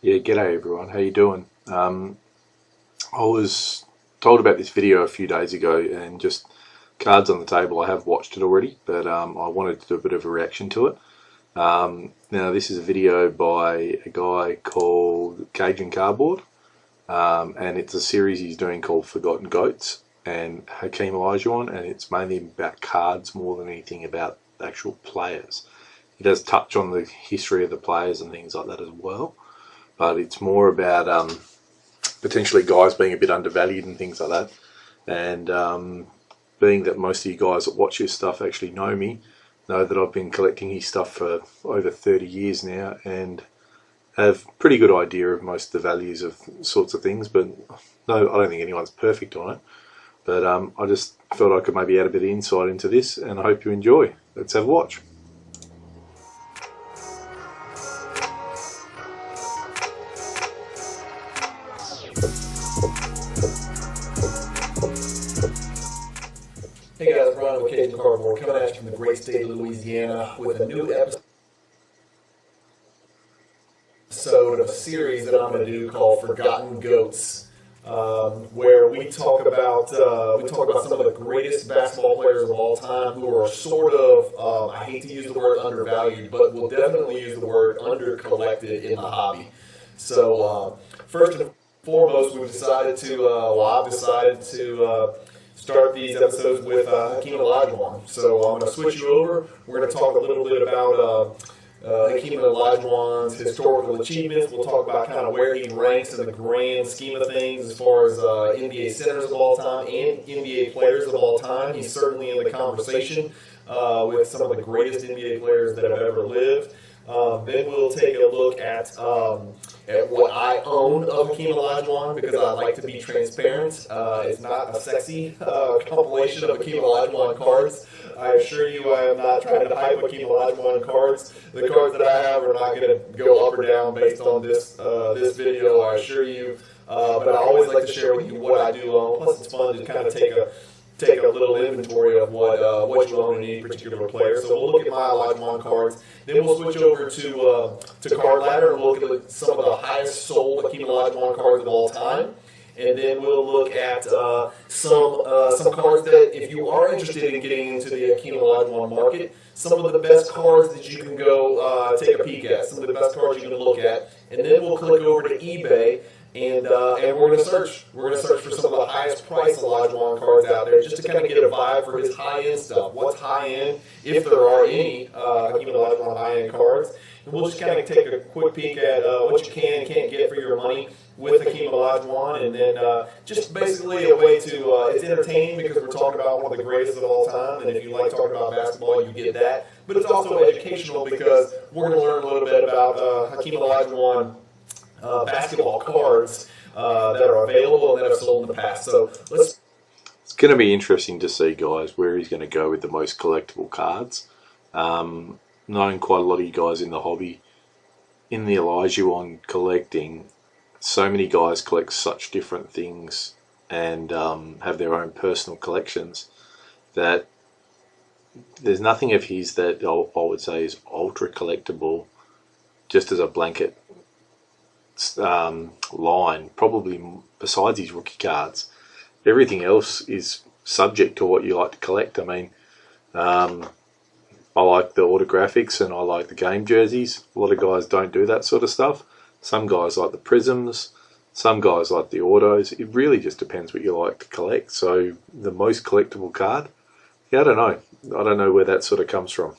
Yeah, g'day everyone. How you doing? I was told about this video a few days ago, and just cards on the table. I have watched it already, but I wanted to do a bit of a reaction to it. Now, this is a video by a guy called Cajun Cardboard, and it's a series he's doing called Forgotten Goats and Hakeem Olajuwon, and it's mainly about cards more than anything about the actual players. He does touch on the history of the players and things like that as well, but it's more about potentially guys being a bit undervalued and things like that. And being that most of you guys that watch his stuff actually know me, know that I've been collecting his stuff for over 30 years now and have a pretty good idea of most of the values of sorts of things, but no, I don't think anyone's perfect on it. But I just felt I could maybe add a bit of insight into this, and I hope you enjoy. Let's have a watch. Hey guys, Ron with Hakeem Cardboard coming at you from the great state of Louisiana with a new episode of a series that I'm going to do called Forgotten Goats, where we talk about some of the greatest basketball players of all time who are sort of, I hate to use the word undervalued, but we'll definitely use the word undercollected in the hobby. So first and foremost, I've decided to start these episodes with Hakeem Olajuwon. So I'm going to switch you over. We're going to talk a little bit about Hakeem Olajuwon's historical achievements. We'll talk about kind of where he ranks in the grand scheme of things as far as NBA centers of all time and NBA players of all time. He's certainly in the conversation with some of the greatest NBA players that have ever lived. Then we'll take a look at what I own of Hakeem Olajuwon, because I like to be transparent. It's not a sexy compilation of Hakeem Olajuwon cards. I assure you I am not trying to hype Hakeem Olajuwon cards. The cards that I have are not going to go up or down based on this video, I assure you. But I always like to share with you what I do own. Plus, it's fun to kind of take a little inventory of what you own in any particular player. So we'll look at my Olajuwon cards. Then we'll switch over to Card Ladder and look at some of the highest sold Hakeem Olajuwon cards of all time. And then we'll look at some cards that, if you are interested in getting into the Hakeem Olajuwon market, some of the best cards that you can go take a peek at, some of the best cards you can look at. And then we'll click over to eBay. And we're going to search. We're going to search for some of the highest priced Olajuwon cards out there, just to kind of get a vibe for his high end stuff. What's high end, if there are any Hakeem Olajuwon high end cards, and we'll just kind of take a quick peek at what you can and can't get for your money with Hakeem Olajuwon, and then just basically a way to it's entertaining because we're talking about one of the greatest of all time, and if you like talking about basketball, you get that. But it's also educational because we're going to learn a little bit about Hakeem Olajuwon basketball cards that are available and that have sold in the past. So let's. It's going to be interesting to see, guys, where he's going to go with the most collectible cards. Knowing quite a lot of you guys in the hobby, in the Olajuwon collecting, so many guys collect such different things and have their own personal collections that there's nothing of his that I would say is ultra collectible, just as a blanket line, probably besides his rookie cards. Everything else is subject to what you like to collect. I mean, I like the autographics and I like the game jerseys. A lot of guys don't do that sort of stuff. Some guys like the prisms, some guys like the autos. It really just depends what you like to collect. So the most collectible card, yeah, I don't know where that sort of comes from.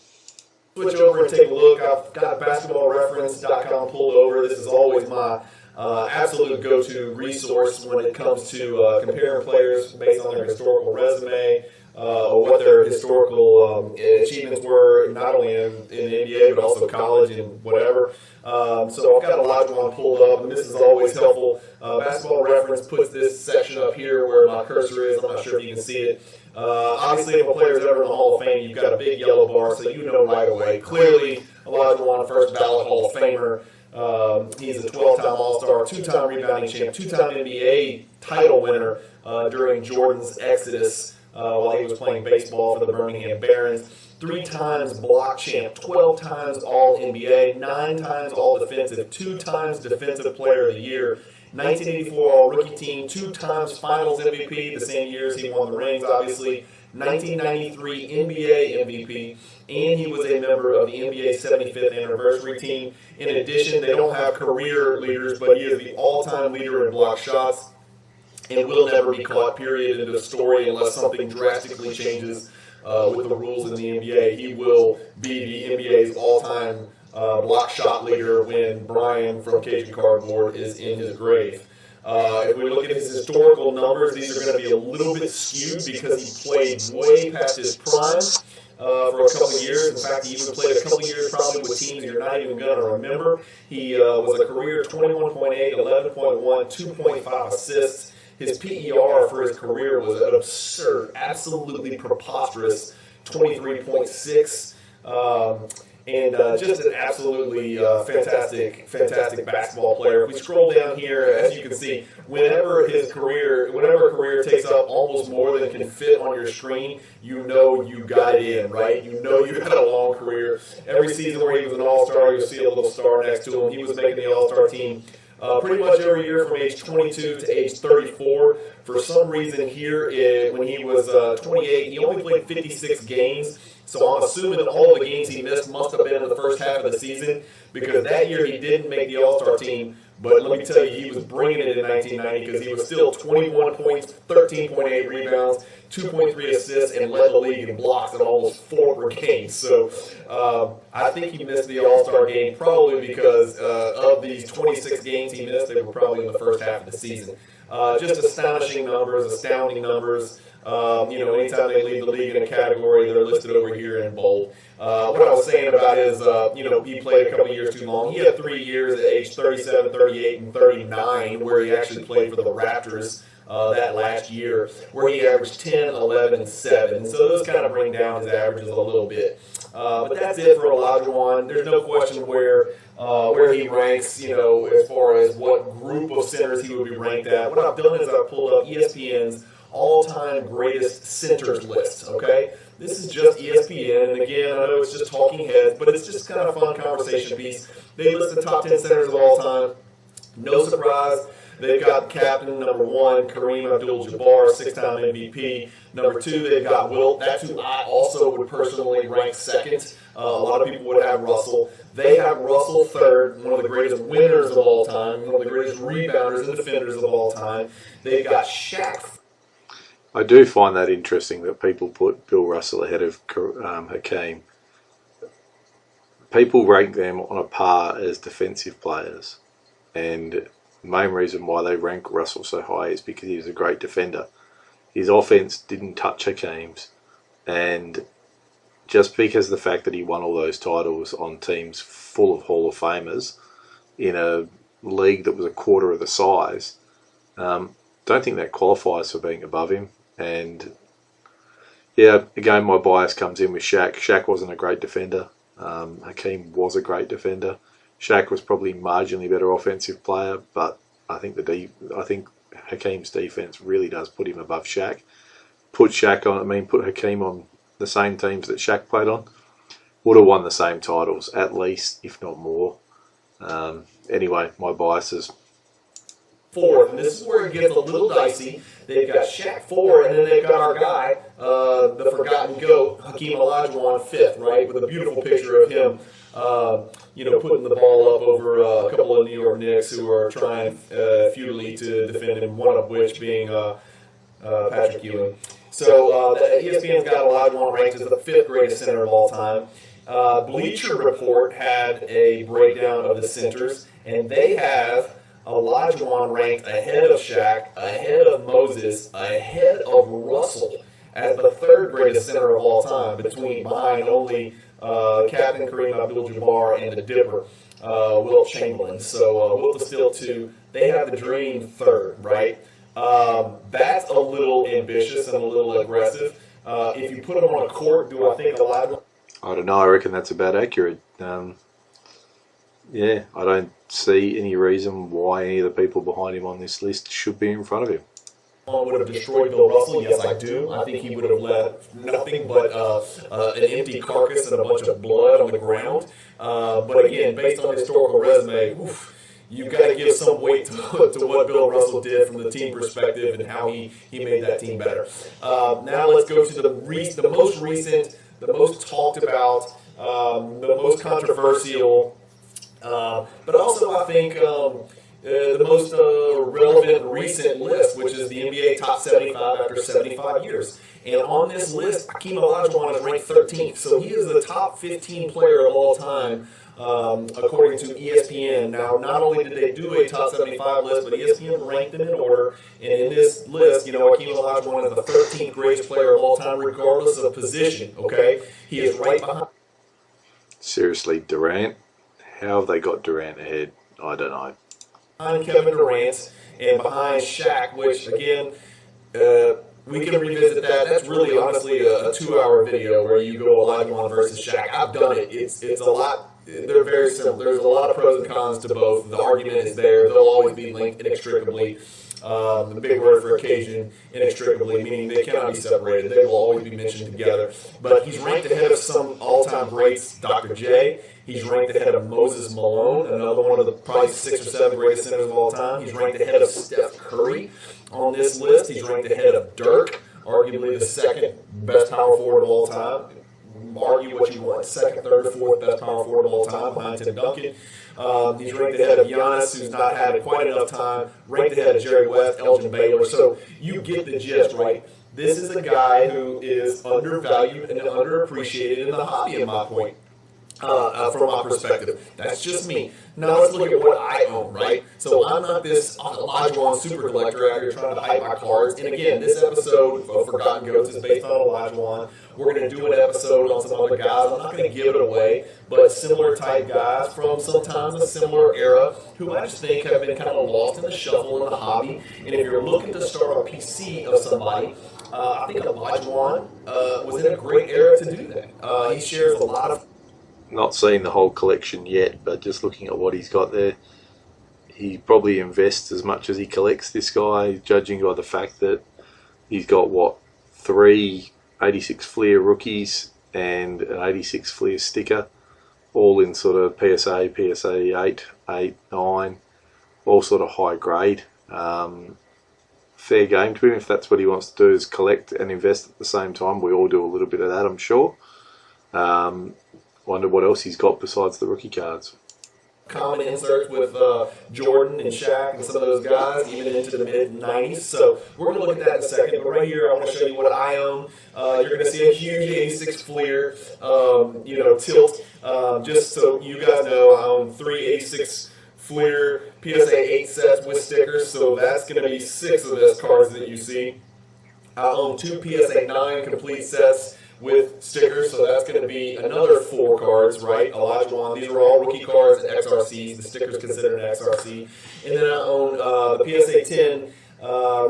Switch over and take a look. I've got basketballreference.com pulled over. This is always my absolute go-to resource when it comes to comparing players based on their historical resume or what their historical achievements were, not only in the NBA but also college and whatever. So I've got Olajuwon pulled up, and this is always helpful. Basketball Reference puts this section up here where my cursor is. I'm not sure if you can see it. Obviously, if a player is ever in the Hall of Fame, you've got a big yellow bar, so you know right away. Clearly, Olajuwon, first ballot Hall of Famer. He's a 12-time All-Star, 2-time rebounding champ, 2-time NBA title winner during Jordan's exodus while he was playing baseball for the Birmingham Barons. 3 times block champ, 12 times All-NBA, 9 times All-Defensive, 2 times Defensive Player of the Year, 1984 All-Rookie Team, 2 times Finals MVP, the same years he won the rings, obviously, 1993 NBA MVP, and he was a member of the NBA 75th Anniversary Team. In addition, they don't have career leaders, but he is the all-time leader in block shots and will never be caught, period, in the story, unless something drastically changes with the rules in the NBA. He will be the NBA's all-time block shot leader when Brian from Cajun Cardboard is in his grave. If we look at his historical numbers, these are going to be a little bit skewed because he played way past his prime for a couple of years. In fact, he even played a couple of years probably with teams you're not even going to remember. He was a career 21.8, 11.1, 2.5 assists. His PER for his career was an absurd, absolutely preposterous 23.6. And just an absolutely fantastic basketball player. If we scroll down here, as you can see, whenever a career takes up almost more than can fit on your screen, you know you got it in, right? You know you had a long career. Every season where he was an All-Star, you'll see a little star next to him. He was making the All-Star team pretty much every year from age 22 to age 34. For some reason here, when he was 28, he only played 56 games. So I'm assuming that all the games he missed must have been in the first half of the season, because that year he didn't make the All-Star team. But let me tell you, he was bringing it in 1990 because he was still 21 points, 13.8 rebounds, 2.3 assists, and led the league in blocks at almost 4 per game. So I think he missed the All-Star game probably because of these 26 games he missed. They were probably in the first half of the season. Just astonishing numbers, astounding numbers. Anytime they lead the league in a category, they're listed over here in bold. What I was saying about his, he played a couple of years too long. He had 3 years at age 37, 38, and 39 where he actually played for the Raptors that last year, where he averaged 10, 11, and 7. So those kind of bring down his averages a little bit. But that's it for Olajuwon. There's no question where he ranks, as far as what group of centers he would be ranked at. What I've done is I've pulled up ESPN's all-time greatest centers list, okay? This is just ESPN, and again, I know it's just talking heads, but it's just kind of a fun conversation piece. They list the top 10 centers of all time. No surprise, they've got captain number 1, Kareem Abdul-Jabbar, 6-time MVP. Number 2, they've got Wilt. That's who I also would personally rank second. A lot of people would have Russell. They have Russell third, one of the greatest winners of all time, one of the greatest rebounders and defenders of all time. They've got Shaq. I do find that interesting that people put Bill Russell ahead of Hakeem. People rank them on a par as defensive players, and the main reason why they rank Russell so high is because he was a great defender. His offense didn't touch Hakeem's, and just because of the fact that he won all those titles on teams full of Hall of Famers in a league that was a quarter of the size, don't think that qualifies for being above him. And yeah, again, my bias comes in with Shaq. Shaq wasn't a great defender. Hakeem was a great defender. Shaq was probably marginally better offensive player, but I think Hakeem's defense really does put him above Shaq. Put Hakeem on the same teams that Shaq played on, would have won the same titles at least, if not more. Anyway, my bias is fourth, and this is where it gets a little dicey. They've got Shaq 4, and then they've got our guy, the forgotten GOAT, Hakeem Olajuwon 5th, right, with a beautiful picture of him, putting the ball up over a couple of New York Knicks who are trying futilely to defend him, one of which being Patrick Ewing. So ESPN's got Olajuwon ranked as the 5th greatest center of all time. Bleacher Report had a breakdown of the centers, and they have Olajuwon ranked ahead of Shaq, ahead of Moses, ahead of Russell as the 3rd greatest center of all time, behind only Captain Kareem Abdul-Jabbar and the Dipper, Wilt Chamberlain. So Wilt is still 2. They have the Dream 3rd, right? That's a little ambitious and a little aggressive. If you put him on a court, do I think Olajuwon? I don't know. I reckon that's about accurate. Yeah, I don't see any reason why any of the people behind him on this list should be in front of him. would have destroyed Bill Russell? Yes, I do. I think he would have left nothing but an empty carcass and a bunch of blood on the ground. But again, based on historical resume, you've got to give some weight to what Bill Russell did from the team perspective and how he made that team better. Now let's go to the most recent, the most talked about, the most controversial, but also I think the most relevant recent list, which is the NBA Top 75 after 75 years. And on this list, Hakeem Olajuwon is ranked 13th. So he is the top 15 player of all time, according to ESPN. Now, not only did they do a top 75 list, but ESPN ranked them in order. And in this list, Hakeem Olajuwon is the 13th greatest player of all time, regardless of position. Okay, he is right behind. Seriously, Durant? How have they got Durant ahead? I don't know. Behind Kevin Durant and behind Shaq, which again, we can revisit that. That's really honestly a 2-hour video where you go Olajuwon versus Shaq. I've done it. It's a lot. They're very similar. There's a lot of pros and cons to both. The argument is there. They'll always be linked inextricably. The big word for occasion, inextricably, meaning they cannot be separated. They will always be mentioned together. But he's ranked ahead of some all-time greats, Dr. J. He's ranked ahead of Moses Malone, another one of the probably 6 or 7 greatest centers of all time. He's ranked ahead of Steph Curry on this list. He's ranked ahead of Dirk, arguably the second best power forward of all time. Argue what you want, second, third, fourth best power forward of all time behind Tim Duncan. He's ranked ahead of Giannis, who's not had quite enough time, ranked ahead of Jerry West, Elgin Baylor. So you get the gist, right? This is a guy who is undervalued and underappreciated in the hobby, in my point. From my perspective. That's just me. Now let's look at what I own, right? So I'm not this Olajuwon super collector out here trying to hype my cards. And again, this episode of Forgotten Goats is based on Olajuwon. We're going to do an episode on some other guys. I'm not going to give it away, but similar type guys from sometimes a similar era who I just think have been kind of lost in the shuffle in the hobby. And if you're looking to start a PC of somebody, I think Olajuwon was in a great era to do that. He shares a lot of... Not seen the whole collection yet, but just looking at what he's got there, he probably invests as much as he collects, this guy, judging by the fact that he's got, what, 3 86 Fleer rookies and an 86 Fleer sticker, all in sort of PSA 8, 9, all sort of high grade. Fair game to him if that's what he wants to do, is collect and invest at the same time. We all do a little bit of that, I'm sure. Wonder what else he's got besides the rookie cards. Common inserts with Jordan and Shaq and some of those guys, even into the mid-90s. So we're going to look at that in a second. But right here, I want to show you what I own. You're going to see a huge 86 Fleer, tilt. Just so you guys know, I own 3 86 Fleer PSA 8 sets with stickers. So that's going to be 6 of those cards that you see. I own 2 PSA 9 complete sets with stickers, so that's going to be another 4 cards, right? Olajuwon, these are all rookie cards and XRCs. The sticker's considered an XRC. And then I own the PSA 10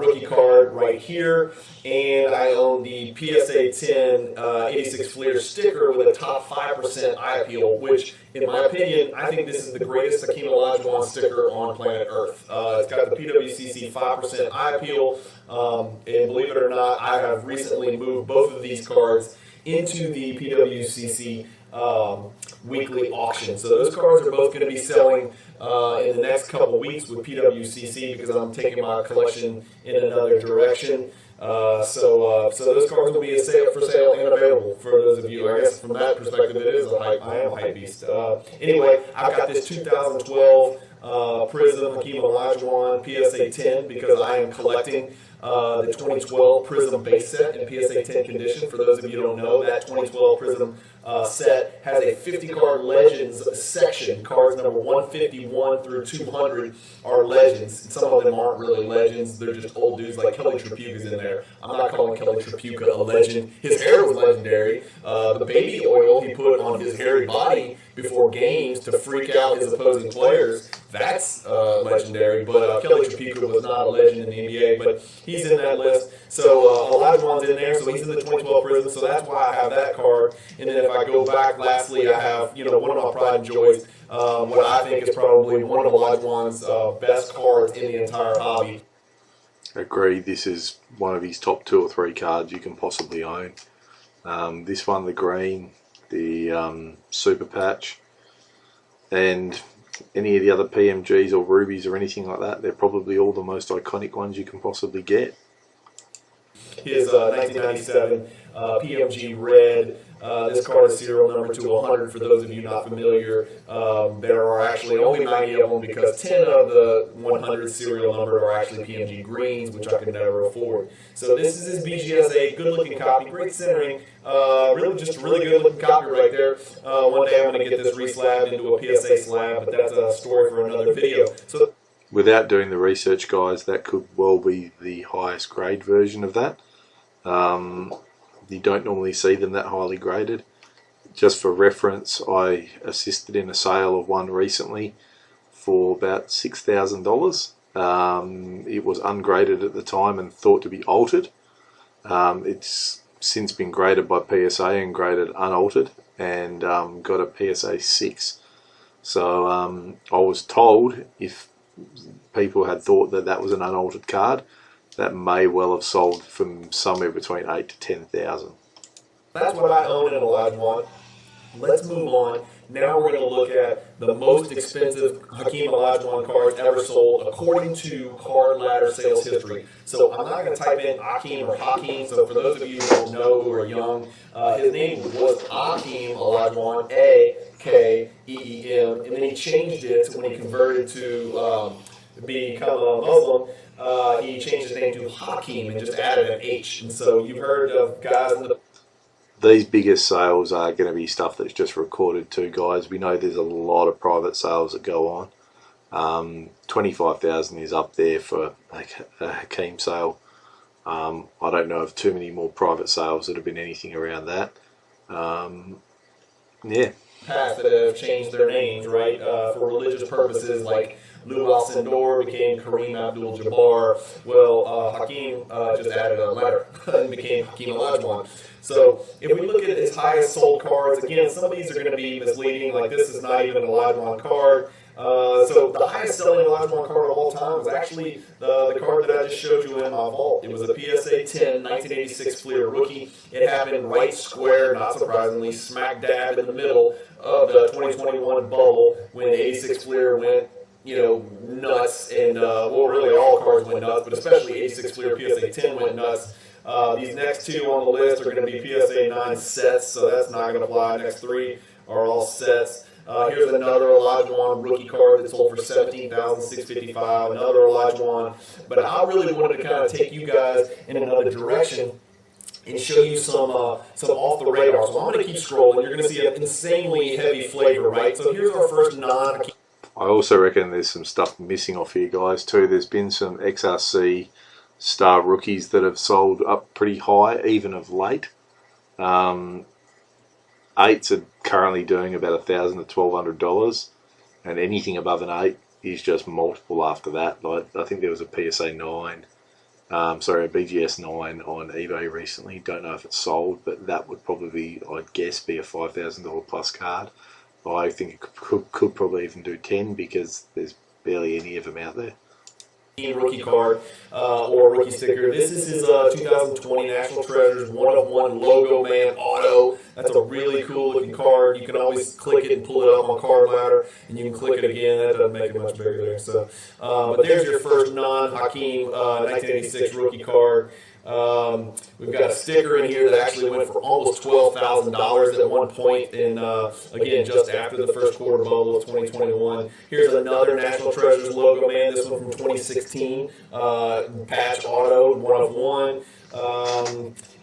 rookie card right here, and I own the PSA 10 86 Fleer sticker with a top 5% eye appeal, which, in my opinion, I think this is the greatest Hakeem Olajuwon sticker on planet Earth. It's got the PWCC 5% eye appeal, and believe it or not, I have recently moved both of these cards into the PWCC weekly auction. So those cards are both going to be selling in the next couple of weeks with PWCC because I'm taking my collection in another direction. So those cards will be for sale and available for those of you. I guess from that perspective, it is a hype. I am a hype beast. Anyway, I've got this 2012 Prism Hakeem Olajuwon PSA 10 because I am collecting the 2012 Prism base set in PSA 10 condition. For those of you who don't know, that 2012 Prism set has a 50-card Legends section. Cards number 151 through 200 are Legends. And some of them aren't really Legends. They're just old dudes like Kelly Tripucka's in there. I'm not calling Kelly Tripucka a legend. His hair was legendary. The baby oil he put on his hairy body before games to freak out his opposing players, that's legendary. But Kelly Tripucka was not a legend in the NBA, but he's in that list. So Olajuwon's in there, so he's in the 2012 Prism, so that's why I have that card. And then if I go back, lastly, I have one of my pride and joys, what I think is probably one of Olajuwon's best cards in the entire hobby. Agreed, this is one of his top 2 or 3 cards you can possibly own. This one, the green, the super patch, and any of the other PMGs or rubies or anything like that, they're probably all the most iconic ones you can possibly get. His 1997 PMG red. This card is serial number to 100 for those of you not familiar. There are actually only 90 of them because 10 of the 100 serial number are actually PMG greens, which I could never afford. So this is his BGSA, good looking copy, great centering, really just a really good looking copy right there. One day I'm going to get this reslabbed into a PSA slab, but that's a story for another video. So, without doing the research, guys, that could well be the highest grade version of that. You don't normally see them that highly graded. Just for reference, I assisted in a sale of one recently for about $6,000. It was ungraded at the time and thought to be altered. It's since been graded by PSA and graded unaltered, and got a PSA 6. So I was told if people had thought that that was an unaltered card, that may well have sold from somewhere between 8 to 10,000. That's what I own in Olajuwon. Let's move on. Now we're going to look at the most expensive Hakeem Olajuwon cards ever sold according to Card Ladder sales history. So I'm not going to type in Hakeem or Hakeem. So for those of you who don't know who are young, his name was Hakeem Olajuwon, A-K-E-E-M, and then he changed it when he converted to become a Muslim. He changed his name to Hakeem and just added an H. And so you've heard of guys in the... These biggest sales are going to be stuff that's just recorded too, guys. We know there's a lot of private sales that go on. 25,000 is up there for a Hakeem sale. I don't know of too many more private sales that have been anything around that. Yeah. Past that have changed their names, right, for religious purposes, like Lou Alcindor became Kareem Abdul-Jabbar. Well, Hakeem just added a letter and became Hakeem Olajuwon. So if we look at his highest sold cards, again, some of these are going to be misleading. Like this is not even an Olajuwon card. So the highest selling Olajuwon card of all time was actually the card that I just showed you in my vault. It was a PSA 10 1986 Fleer rookie. It happened right square, not surprisingly, smack dab in the middle of the 2021 bubble when the 86 Fleer went, you know, nuts, and well, really all cards went nuts, but especially 86 Fleer PSA 10 went nuts. These next 2 on the list are going to be PSA 9 sets, so that's not going to fly. Next 3 are all sets. Here's another Olajuwon rookie card that sold for $17,655. Another Olajuwon, but I really wanted to kind of take you guys in another direction and show you some off the radar. So I'm going to keep scrolling. You're going to see an insanely heavy flavor, right? So here's our first non. I also reckon there's some stuff missing off here, guys, too. There's been some XRC star rookies that have sold up pretty high, even of late. 8s are currently doing about $1,000 to $1,200, and anything above an 8 is just multiple after that. Like I think there was a PSA 9, a BGS 9 on eBay recently. Don't know if it's sold, but that would probably, I'd guess, be a $5,000 plus card. I think it could probably even do 10 because there's barely any of them out there. Rookie card or rookie sticker. This is his 2020 National Treasures 1/1 Logo Man Auto. That's a really cool looking card. You can always click it and pull it up on Card Ladder, and you can click it again. That doesn't make it much bigger there. So, but there's your first non-Hakeem 1986 rookie card. We've got a sticker in here that actually went for almost $12,000 at one point in, again, just after the first quarter bubble of 2021. Here's another National Treasures logo, man. This one from 2016, patch auto, 1/1.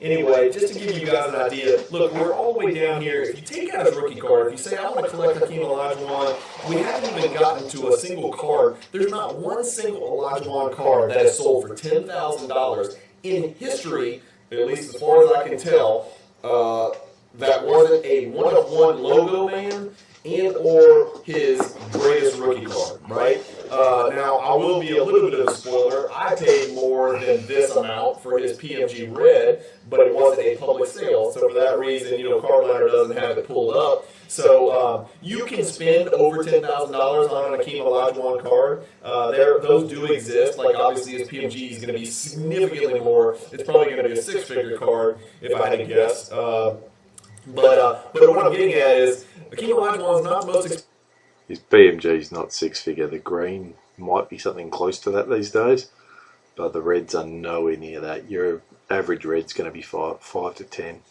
Anyway, just to give you guys an idea, look, we're all the way down here. If you take out his rookie card, if you say, I want to collect Hakeem Olajuwon, we haven't even gotten to a single card. There's not one single Olajuwon card that is sold for $10,000 in history, at least as far as I can tell, that wasn't a 1/1 logo man and or his greatest rookie card, right? Now, I will be a little bit of a spoiler. I paid more than this amount for his PMG Red, but it wasn't a public sale. So for that reason, you know, Card Ladder doesn't have it pulled up. So You can spend over $10,000 on an Hakeem Olajuwon card. Those do exist. Like obviously, his PMG is going to be significantly more. It's probably going to be a six-figure card if I had to guess. But what I'm getting at is Hakeem Olajuwon is not the most expensive. His BMG's not six-figure. The green might be something close to that these days, but the reds are nowhere near that. Your average red's going to be 5 to 10.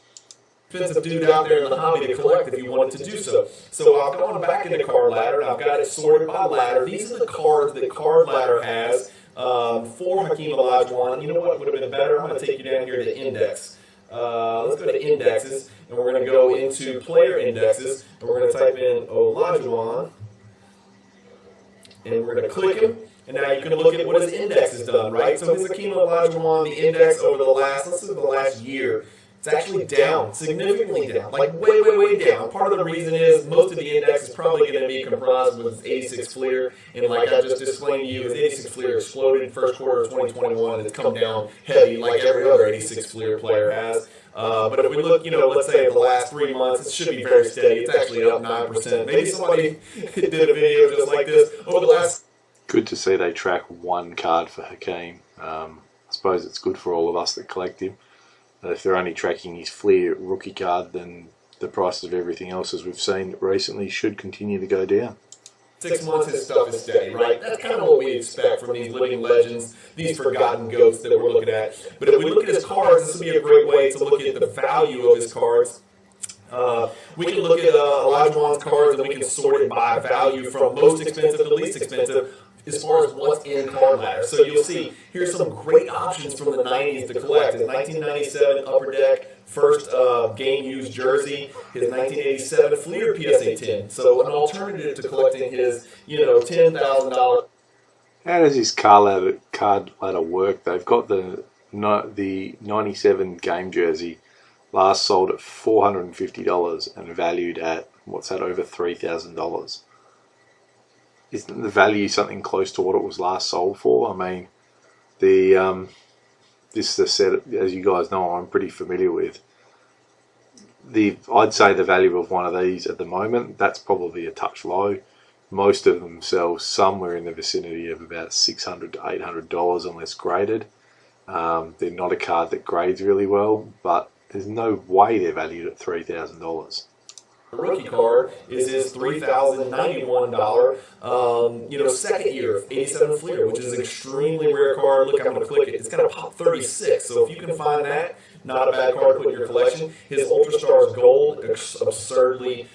Expensive dude out there in the hobby to collect if you wanted to do so. So I've gone back into Card Ladder and I've got it sorted by ladder. These are the cards that Card Ladder has for Hakeem Olajuwon. You know what would have been better? I'm going to take you down here to Index. Let's go to Indexes, and we're going to go into Player Indexes, and we're going to type in Olajuwon, and we're going to click him. And now you can look at what his index has done, right? So his Hakeem Olajuwon, the index over the last year, it's actually down, significantly down, like way, way, way down. Part of the reason is most of the index is probably going to be comprised with his 86 Fleer. And like I just explained to you, his 86 Fleer exploded in first quarter of 2021. It's come down heavy like every other 86 Fleer player has. But if we look, let's say in the last 3 months, it should be very steady. It's actually up 9%. Maybe somebody did a video just like this over the last... Good to see they track one card for Hakeem. I suppose it's good for all of us that collect him. If they're only tracking his Fleer rookie card, then the prices of everything else, as we've seen recently, should continue to go down. 6 months, his stuff is steady, right? That's kind of what we expect from these living legends, these forgotten goats that we're looking at. But if we look at his cards, this would be a great way to look at the value of his cards. We can look at Olajuwon's cards and we can sort it by value from most expensive to least expensive as far as what's in Card Ladder. So you'll see, here's some great options from the 90s to collect. His 1997 Upper Deck first game-used jersey, his 1987 Fleer PSA 10. So an alternative to collecting his, $10,000. How does his card ladder work? They've got the 97 game jersey last sold at $450 and valued at, what's that, over $3,000. Isn't the value something close to what it was last sold for? I mean, this is the set, as you guys know, I'm pretty familiar with. I'd say the value of one of these at the moment, that's probably a touch low. Most of them sell somewhere in the vicinity of about $600 to $800 unless graded. They're not a card that grades really well, but there's no way they're valued at $3,000. The rookie card is his $3,091, second year of 87 Fleer, which is an extremely rare card. Look, I'm going to click it. It's got a pop 36, so if you can find that, not a bad card to put in your collection. His Ultra Stars Gold, absurdly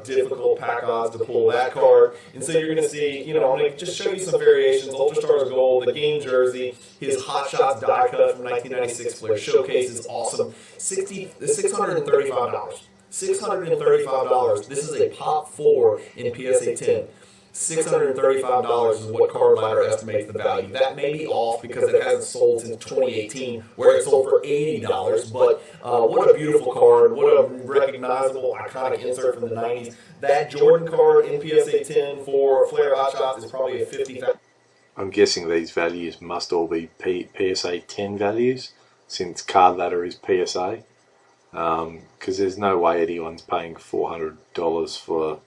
difficult pack odds to pull that card. And so you're going to see, I'm going to just show you some variations. Ultra Stars Gold, the game jersey, his Hot Shots die cut from 1996 Fleer. Showcase is awesome. $635. $635. This is a pop 4 in PSA 10. $635 is what Card Ladder estimates the value. That may be off because it hasn't sold since 2018, where it sold for $80. But what a beautiful card! What a recognizable, iconic insert from the '90s. That Jordan card in PSA 10 for Flair Hot Shots is probably a $50,000. I'm guessing these values must all be PSA 10 values, since Card Ladder is PSA. Because there's no way anyone's paying $400 for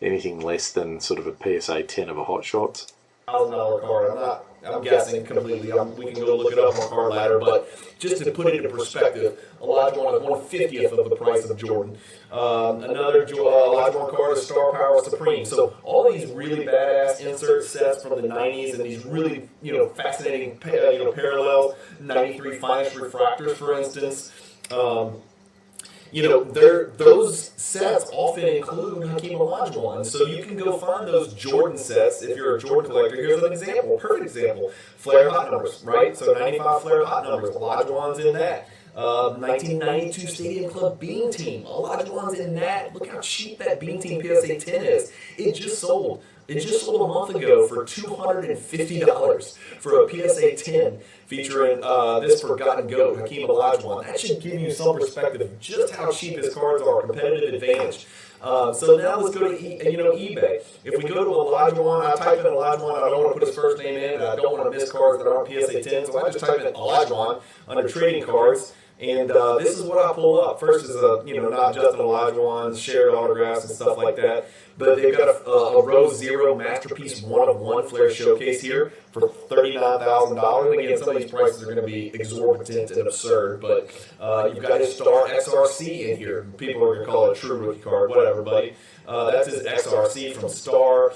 anything less than sort of a PSA 10 of a Hot Shots. $1,000 card. I'm guessing completely. We can go look it up on Card Ladder, but just to put it into perspective, Olajuwon is 1/50th of the price of Jordan. Another Olajuwon card is Star Power Supreme. So all these really badass insert sets from the 90s and these really fascinating parallels. 93 Finest Refractors, for instance. Those sets often include Hakeem Olajuwon. So you can go find those Jordan sets if you're a Jordan collector. Here's an example, perfect example. Flair Hot Numbers, right? So 95 Flair Hot Numbers. Olajuwon's in that. 1992 Stadium Club Beam Team. Olajuwon's in that. Look how cheap that Beam Team PSA 10 is. It just sold a month ago for $250 for a PSA 10 featuring this forgotten GOAT, Hakeem Olajuwon. That should give you some perspective of just how cheap his cards are, competitive advantage. So now let's go to eBay. If we go to Olajuwon, I type in Olajuwon, I don't want to put his first name in, and I don't want to miss cards that are on PSA 10, so I just type in Olajuwon under trading cards, And this is what I pull up. First is not just Olajuwon's shared autographs and stuff like that, but they've got a Rose Zero Masterpiece 1-of-1 Flair Showcase here for $39,000. Again, some of these prices are going to be exorbitant and absurd, but you've got his Star XRC in here. People are going to call it a true rookie card, whatever, buddy. That's his XRC from Star.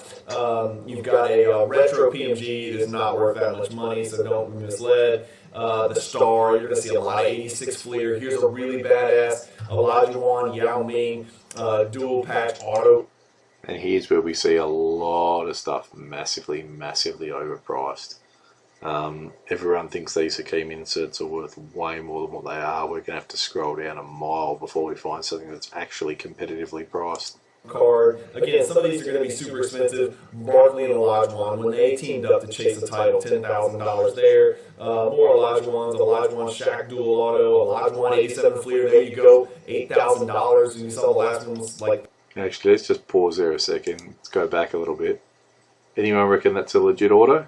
You've got a retro PMG that's not worth that much money, so don't be misled. The Star, you're going to see a lot of 86 Fleer. Here's a really badass Olajuwon Yao Ming dual patch auto. And here's where we see a lot of stuff massively overpriced. Everyone thinks these Hakeem inserts are worth way more than what they are. We're going to have to scroll down a mile before we find something that's actually competitively priced. Card. Again, some of these are going to be super expensive. Barkley and Olajuwon, when they teamed up to chase the title, $10,000 there. More Olajuwons, Olajuwon Shaq dual auto, Olajuwon 87 Fleer, there you go, $8,000. And you saw the last one was like... Actually, let's just pause there a second. Let's go back a little bit. Anyone reckon that's a legit auto?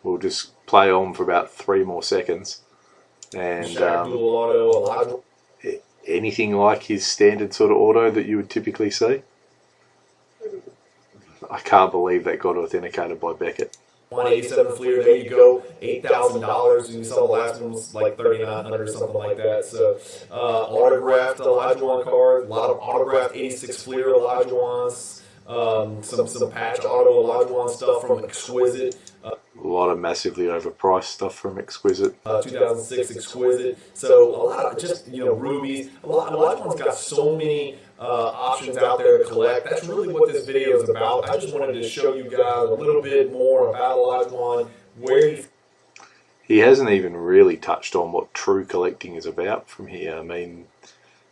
We'll just play on for about 3 more seconds. And Shaq dual auto, Olajuwon. Anything like his standard sort of auto that you would typically see? I can't believe that got authenticated by Beckett. 187 Fleer, there you go, $8,000. And you saw the last one was like $3,900 or something like that. So, autographed Olajuwon card, a lot of autographed 86 Fleer Olajuwons, some patch auto Olajuwon stuff from Exquisite. A lot of massively overpriced stuff from Exquisite. 2006 Exquisite. So a lot of just, rubies. Olajuwon's got so many options out there to collect. That's really what this video is about. I just wanted to show you guys a little bit more about Olajuwon, where he hasn't even really touched on what true collecting is about from here. I mean,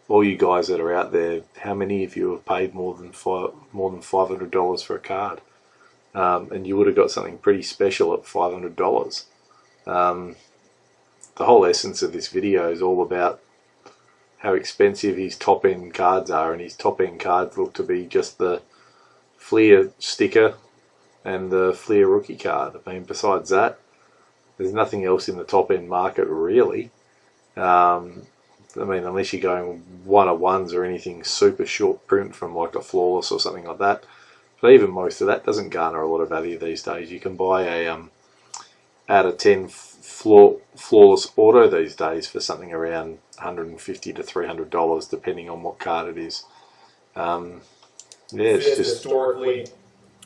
all you guys that are out there, how many of you have paid more than $500 for a card? And you would have got something pretty special at $500. The whole essence of this video is all about how expensive his top-end cards are, and his top-end cards look to be just the Fleer sticker and the Fleer rookie card. I mean, besides that, there's nothing else in the top-end market really. I mean, unless you're going 1-of-1s or anything super short print from like a Flawless or something like that. But even most of that doesn't garner a lot of value these days. You can buy a out of 10 flawless auto these days for something around $150 to $300, depending on what card it is. Yeah, it's just historically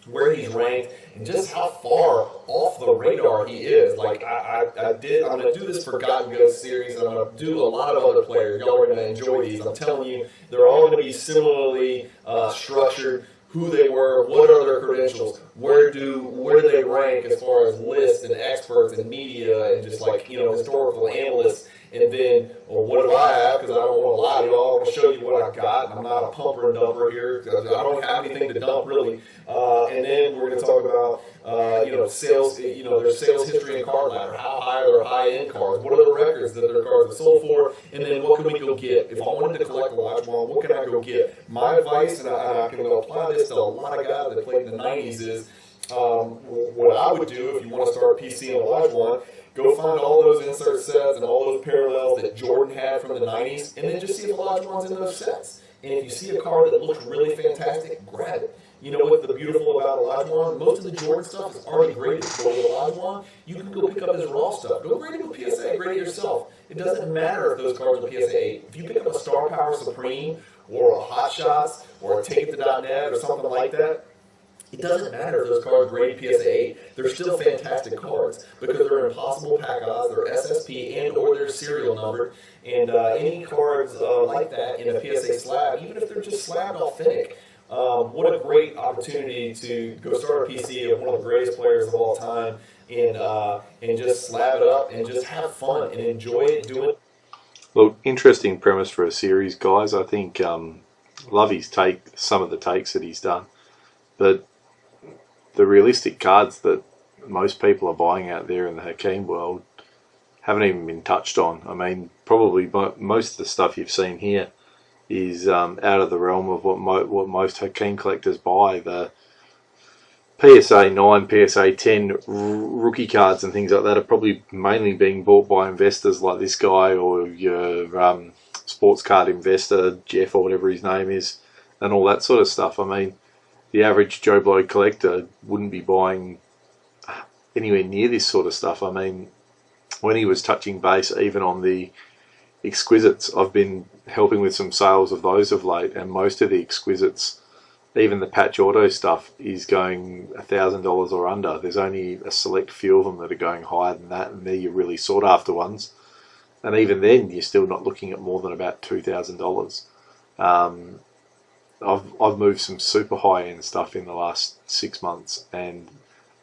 where he's ranked and just how far off the radar he is. Like I'm gonna do this Forgotten Ghost series, and I'm gonna do a lot of other players. Y'all are gonna enjoy these. I'm telling you, they're all gonna be similarly structured. Who they were, what are their credentials, where do they rank as far as lists and experts and media and just like, historical analysts. And then, well, what do I have? Because I don't want to lie to y'all. I'm going to show you what I've got. I'm not a pumper and dumper here. I don't have anything to dump, really. And then we're going to talk about, sales, their sales history and card ladder. How high are their high-end cards? What are the records that their cards are sold for? And then what can we go get? If I wanted to collect Olajuwon, what can I go get? My advice, and I can apply this to a lot of guys that played in the 90s, is what I would do if you want to start PC on Olajuwon, go find all those insert sets and all those parallels that Jordan had from the 90s, and then just see if Olajuwon's in those sets. And if you see a card that looks really fantastic, grab it. You know what's the beautiful about Olajuwon? Most of the Jordan stuff is already graded. So with Olajuwon, you can go pick up his raw stuff. Go grade it with PSA, grade it yourself. It doesn't matter if those cards are PSA 8. If you pick up a Star Power Supreme or a Hot Shots or a TakeIt.net or something like that, it doesn't matter if those cards grade PSA 8. They're still fantastic cards because they're impossible pack odds, they're SSP, and or they're serial numbered. And any cards like that in a PSA slab, even if they're just slabbed authentic, what a great opportunity to go start a PC of one of the greatest players of all time and just slab it up and just have fun and enjoy it, do it. Look, interesting premise for a series, guys. I think love his take, some of the takes that he's done, but the realistic cards that most people are buying out there in the Hakeem world haven't even been touched on. I mean, probably most of the stuff you've seen here is out of the realm of what most Hakeem collectors buy. The PSA 9, PSA 10 rookie cards and things like that are probably mainly being bought by investors like this guy, or your sports card investor, Jeff, or whatever his name is, and all that sort of stuff. I mean, the average Joe Blow collector wouldn't be buying anywhere near this sort of stuff. I mean, when he was touching base even on the exquisites, I've been helping with some sales of those of late, and most of the exquisites, even the patch auto stuff, is going $1,000 or under. There's only a select few of them that are going higher than that, and they're your really sought after ones. And even then, you're still not looking at more than about $2,000. I've moved some super high end stuff in the last 6 months, and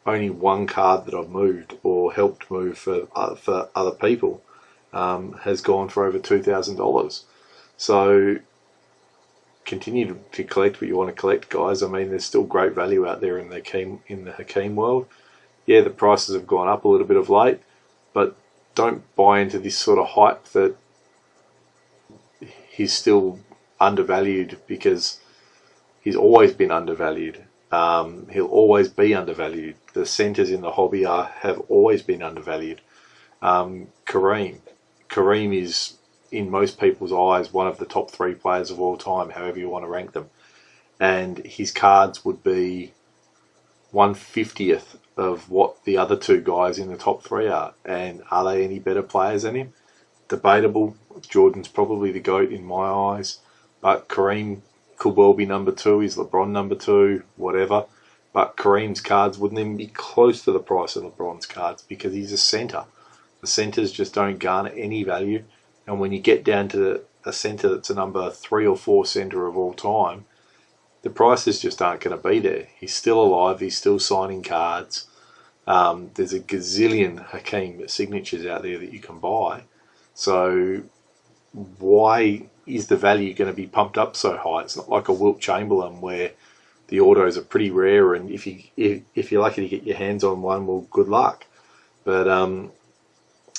only one card that I've moved or helped move for other people has gone for over $2,000. So continue to collect what you want to collect, guys. I mean, there's still great value out there in the Hakeem world. Yeah, the prices have gone up a little bit of late, but don't buy into this sort of hype that he's still undervalued, because he's always been undervalued. He'll always be undervalued. The centres in the hobby have always been undervalued. Kareem is, in most people's eyes, one of the top 3 players of all time, however you want to rank them. And his cards would be 1/50th of what the other 2 guys in the top 3 are. And are they any better players than him? Debatable. Jordan's probably the GOAT in my eyes, but Kareem could well be number 2. Is LeBron number 2? Whatever. But Kareem's cards wouldn't even be close to the price of LeBron's cards, because he's a centre. The centres just don't garner any value. And when you get down to a centre that's a number 3 or 4 centre of all time, the prices just aren't going to be there. He's still alive. He's still signing cards. There's a gazillion Hakeem signatures out there that you can buy. So why is the value going to be pumped up so high? It's not like a Wilt Chamberlain where the autos are pretty rare, and if you're lucky to get your hands on one, well, good luck. But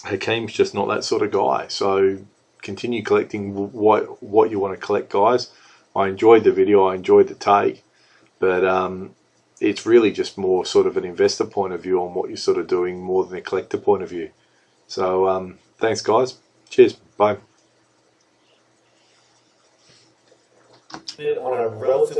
Hakeem's just not that sort of guy. So continue collecting what you want to collect, guys. I enjoyed the video. I enjoyed the take, but it's really just more sort of an investor point of view on what you're sort of doing, more than a collector point of view. So thanks, guys. Cheers. Bye. On a relative